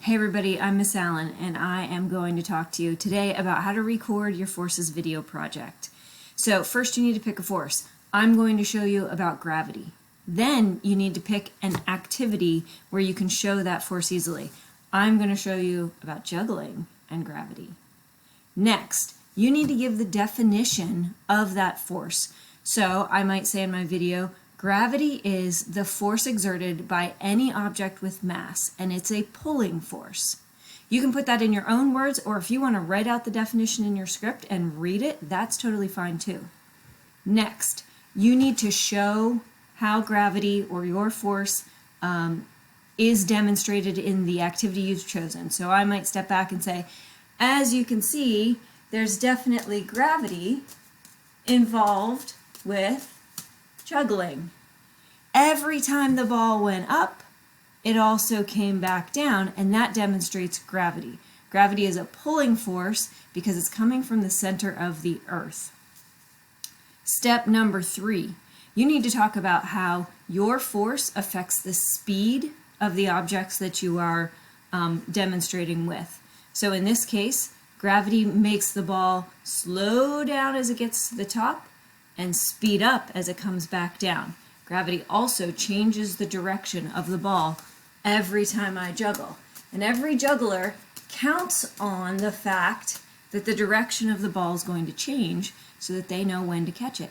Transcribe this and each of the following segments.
Hey everybody, I'm Miss Allen and I am going to talk to you today about how to record your forces video project. So first you need to pick a force. I'm going to show you about gravity. Then you need to pick an activity where you can show that force easily. I'm going to show you about juggling and gravity. Next, you need to give the definition of that force. So I might say in my video, gravity is the force exerted by any object with mass, and it's a pulling force. You can put that in your own words, or if you want to write out the definition in your script and read it, that's totally fine too. Next, you need to show how gravity or your force is demonstrated in the activity you've chosen. So I might step back and say, as you can see, there's definitely gravity involved with juggling. Every time the ball went up, it also came back down, and that demonstrates gravity. Gravity is a pulling force because it's coming from the center of the earth. Step number 3, you need to talk about how your force affects the speed of the objects that you are demonstrating with. So in this case, gravity makes the ball slow down as it gets to the top and speed up as it comes back down. Gravity also changes the direction of the ball every time I juggle. And every juggler counts on the fact that the direction of the ball is going to change so that they know when to catch it.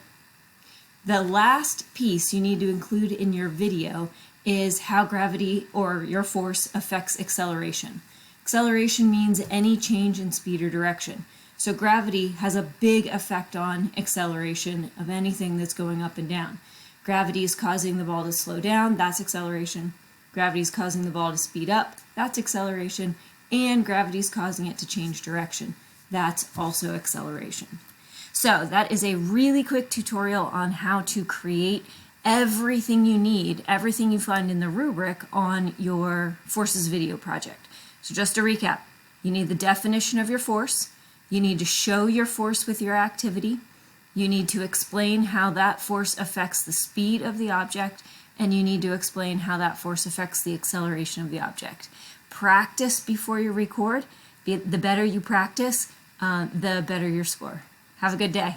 The last piece you need to include in your video is how gravity or your force affects acceleration. Acceleration means any change in speed or direction. So gravity has a big effect on acceleration of anything that's going up and down. Gravity is causing the ball to slow down, that's acceleration. Gravity is causing the ball to speed up, that's acceleration. And gravity is causing it to change direction. That's also acceleration. So that is a really quick tutorial on how to create everything you need, everything you find in the rubric on your forces video project. So just to recap, you need the definition of your force. You need to show your force with your activity. You need to explain how that force affects the speed of the object, and you need to explain how that force affects the acceleration of the object. Practice before you record. The better you practice, the better your score. Have a good day.